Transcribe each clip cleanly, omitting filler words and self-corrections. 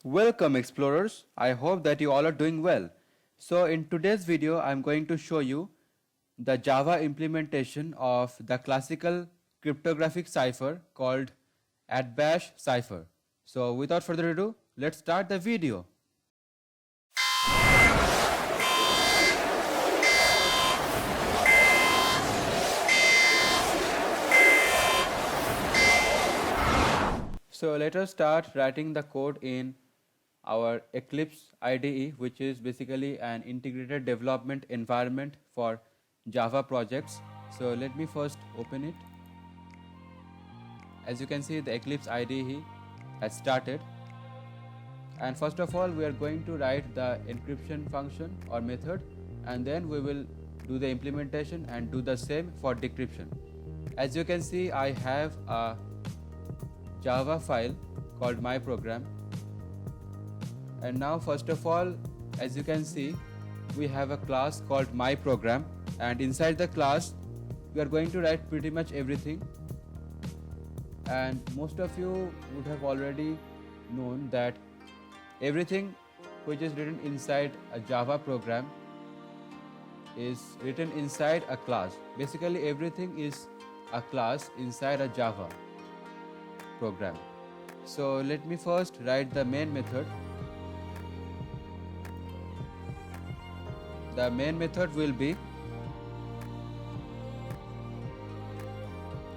Welcome explorers, I hope that you all are doing well. So in today's video I'm going to show you the Java implementation of the classical cryptographic cipher called @bash cipher. So without further ado, let's start the video. So let us start writing the code in our Eclipse IDE, which is basically an integrated development environment for Java projects. So let me first open it. As you can see, the Eclipse IDE has started. And first of all, we are going to write the encryption function or method, and then we will do the implementation and do the same for decryption. As you can see, I have a Java file called my program. And now first of all, as you can see, we have a class called my program, and inside the class we are going to write pretty much everything. And most of you would have already known that everything which is written inside a Java program is written inside a class. Basically everything is a class inside a Java program. So let me first write the main method. The main method will be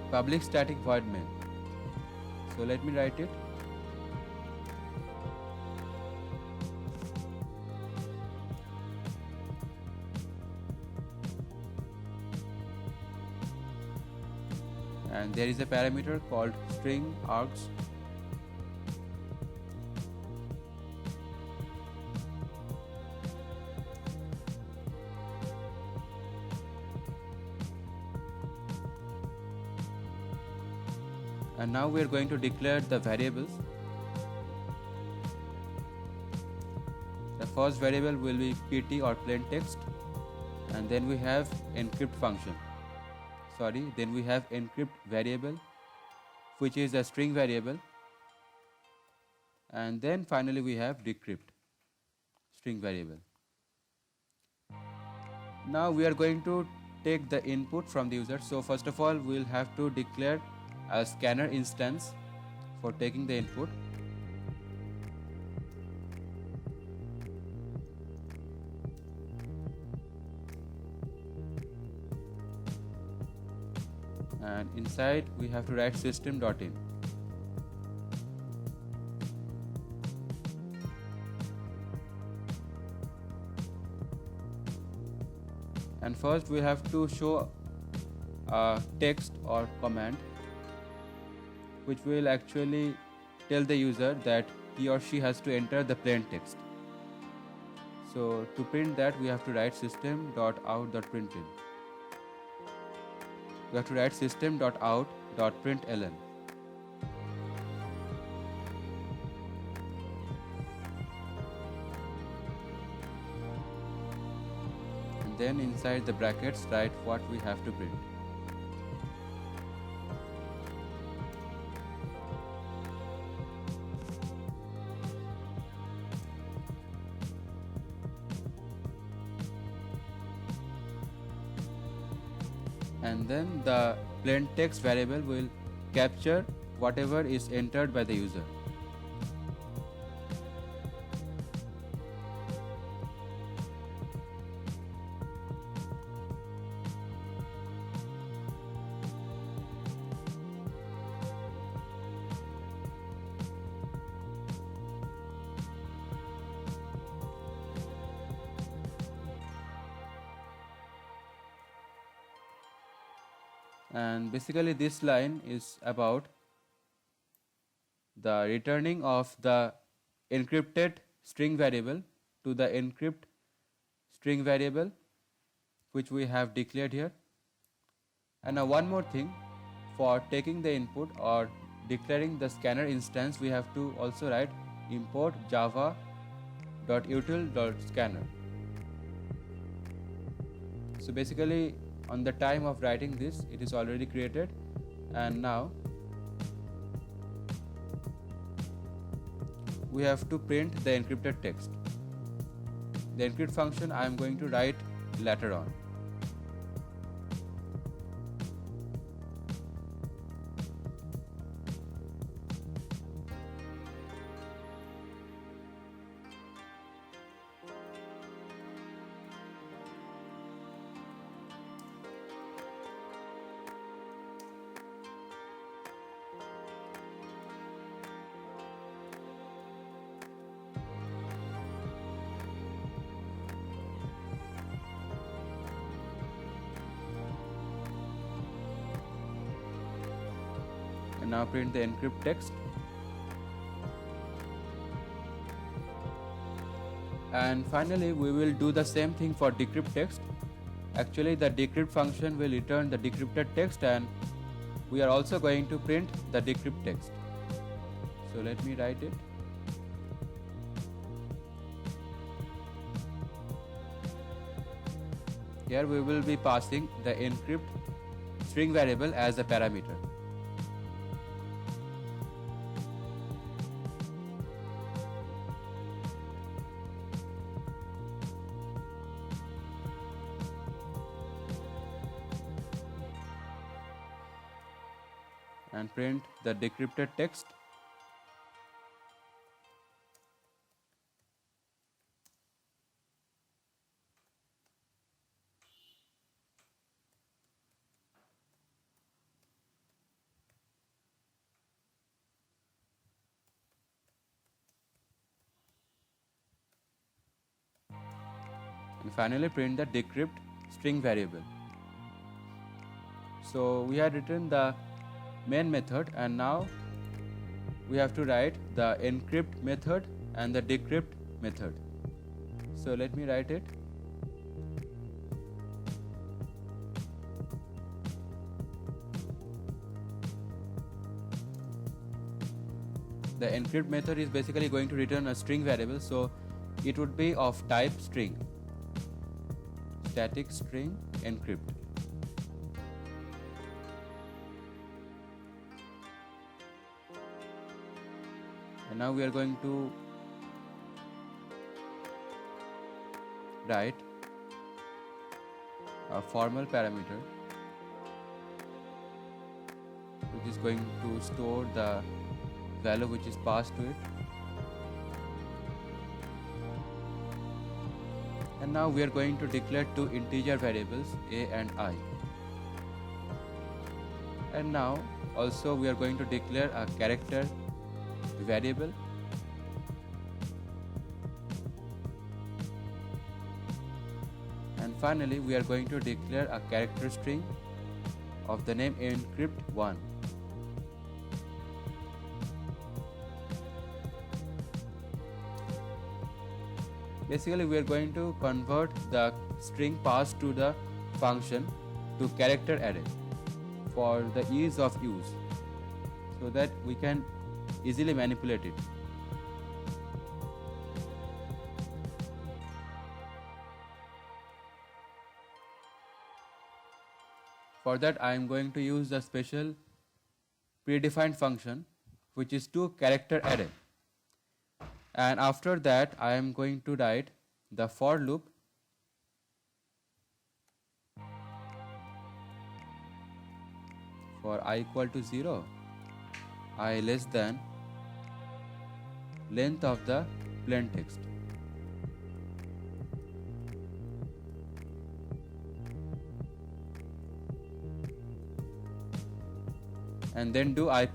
public static void main. So let me write it. And there is a parameter called string args. And now we are going to declare the variables. The first variable will be pt or plain text, and then we have encrypt function. Then we have encrypt variable, which is a string variable, and then finally we have decrypt string variable. Now we are going to take the input from the user. So first of all, we will have to declare a scanner instance for taking the input. And inside we have to write system.in. And first we have to show a text or command which will actually tell the user that he or she has to enter the plain text. So to print that, we have to write system.out.println. We have to write system.out.println. And then inside the brackets write what we have to print. And then the plain text variable will capture whatever is entered by the user. And basically this line is about the returning of the encrypted string variable to the encrypt string variable which we have declared here. And now one more thing, for taking the input or declaring the scanner instance, we have to also write import java.util.scanner. So basically on the time of writing this, it is already created, and now we have to print the encrypted text. The encrypt function I am going to write later on. And now print the encrypt text. And finally we will do the same thing for decrypt text. Actually the decrypt function will return the decrypted text, and we are also going to print the decrypt text. So let me write it. Here we will be passing the encrypt string variable as a parameter. And print the decrypted text. And finally print the decrypt string variable. So we had written the main method, and now we have to write the encrypt method and the decrypt method. So let me write it. The encrypt method is basically going to return a string variable, so it would be of type string, static string encrypt. And now we are going to write a formal parameter which is going to store the value which is passed to it. And now we are going to declare two integer variables a and I. And now also we are going to declare a character variable. And finally we are going to declare a character string of the name encrypt1. Basically we are going to convert the string passed to the function to character array for the ease of use, so that we can easily manipulate it. For that I am going to use the special predefined function which is to character array. And after that I am going to write the for loop for I equal to 0, I less than length of the plain text. And then do I++.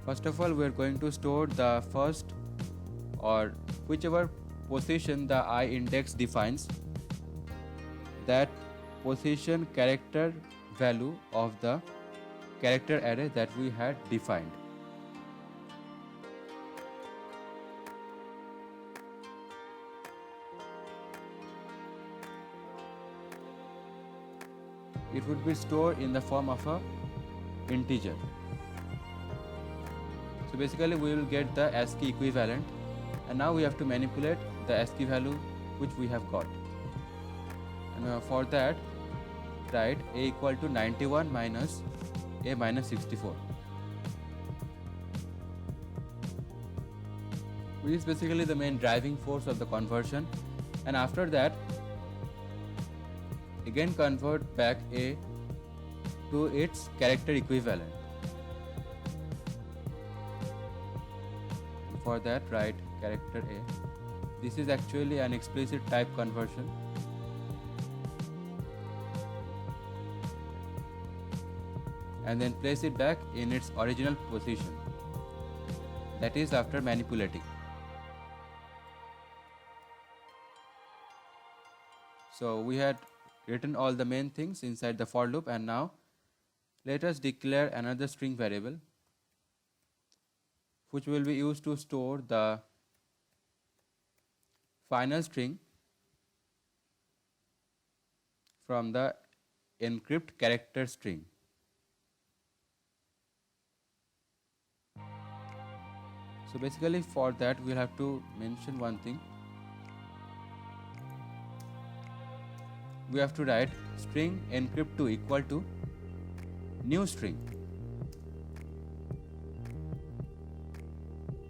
First of all, we are going to store the first or whichever position the I index defines, that position character value of the character array that we had defined. It would be stored in the form of a integer. So basically we will get the ASCII equivalent, and now we have to manipulate the ASCII value which we have got. And for that, write a equal to 91 minus a minus 64, which is basically the main driving force of the conversion. And after that, again convert back a to its character equivalent. For that, write character A. This is actually an explicit type conversion. And then place it back in its original position, that is after manipulating. So we had written all the main things inside the for loop, and now let us declare another string variable which will be used to store the final string from the encrypt character string. So basically for that we'll have to mention one thing. We have to write string encrypt2 equal to new string.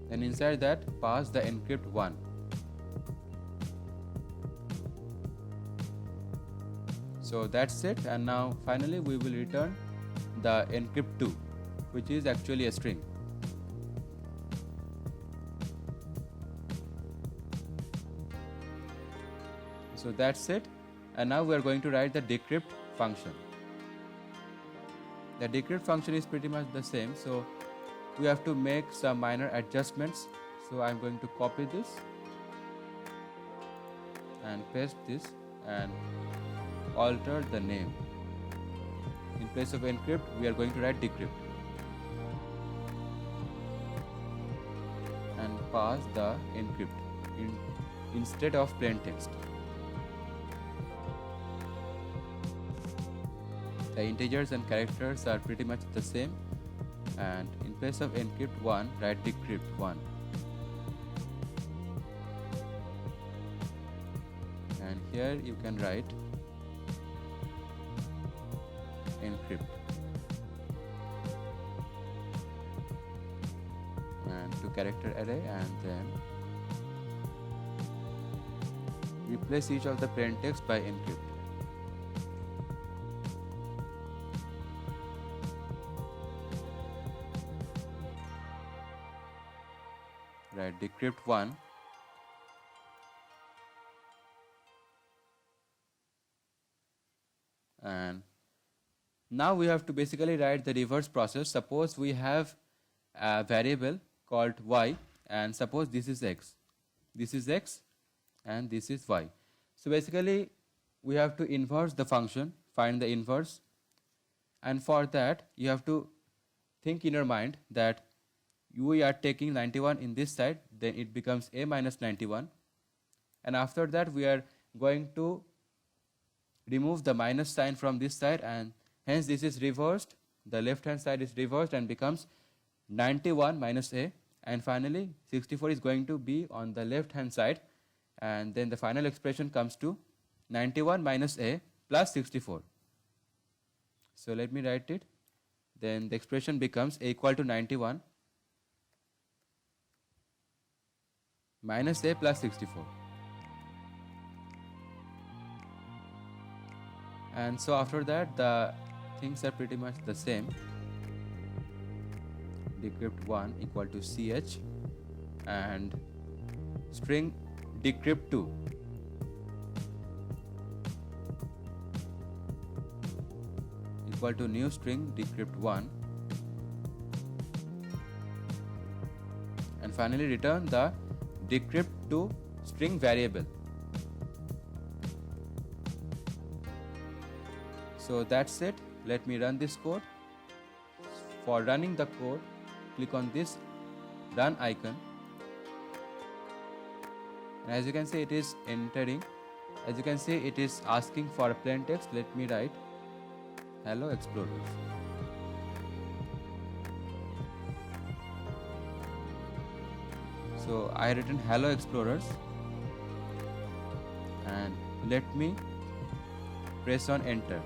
Then inside that pass the encrypt1. So that's it, and now finally we will return the encrypt2, which is actually a string. So that's it, and now we are going to write the decrypt function. The decrypt function is pretty much the same, so we have to make some minor adjustments. So I'm going to copy this and paste this and alter the name. In place of encrypt, we are going to write decrypt and pass the encrypt instead of plain text. The integers and characters are pretty much the same, and in place of encrypt1, write decrypt1. And here you can write encrypt and to character array, and then replace each of the plain text by encrypt. Write decrypt1 and now we have to basically write the reverse process. Suppose we have a variable called y, and suppose this is x, and this is y. So basically we have to inverse the function, find the inverse, and for that you have to think in your mind that we are taking 91 in this side, then it becomes a minus 91, and after that we are going to remove the minus sign from this side, and hence this is reversed, the left hand side is reversed and becomes 91 minus a, and finally 64 is going to be on the left hand side, and then the final expression comes to 91 minus a plus 64. So let me write it. Then the expression becomes a equal to 91 minus a plus 64. And so after that the things are pretty much the same. Decrypt1 equal to ch and string decrypt2 equal to new string decrypt1, and finally return the decrypt2 string variable. So that's it. Let me run this code. For running the code, click on this run icon, and as you can see it is entering, as you can see it is asking for a plain text. Let me write hello explorers. So I have written hello explorers, and let me press on enter.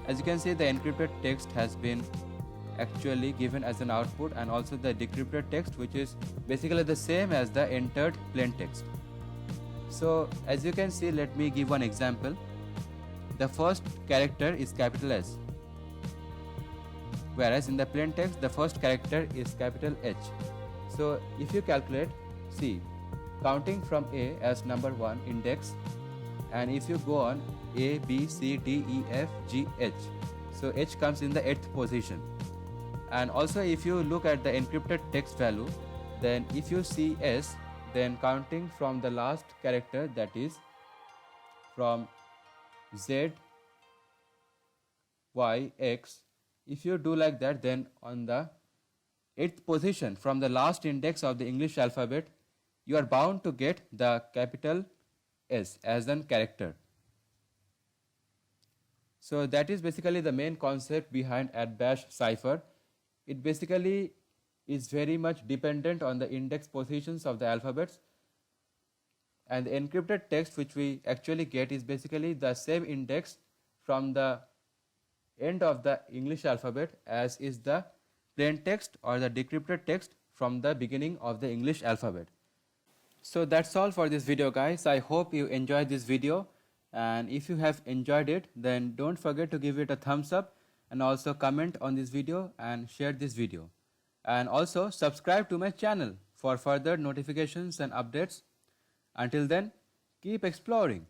As you can see, the encrypted text has been actually given as an output, and also the decrypted text, which is basically the same as the entered plain text. So as you can see, let me give one example. The first character is capital S, whereas in the plain text the first character is capital H. So if you calculate, see, counting from A as number 1 index, and if you go on A, B, C, D, E, F, G, H, so H comes in the 8th position. And also if you look at the encrypted text value, then if you see S, then counting from the last character, that is from Z, Y, X, if you do like that, then on the 8th position from the last index of the English alphabet, you are bound to get the capital S as an character. So that is basically the main concept behind @bash cipher. It basically is very much dependent on the index positions of the alphabets, and the encrypted text which we actually get is basically the same index from the end of the English alphabet as is the plain text or the decrypted text from the beginning of the English alphabet. So that's all for this video, guys. I hope you enjoyed this video, and if you have enjoyed it, then don't forget to give it a thumbs up, and also comment on this video and share this video, and also subscribe to my channel for further notifications and updates. Until then, keep exploring.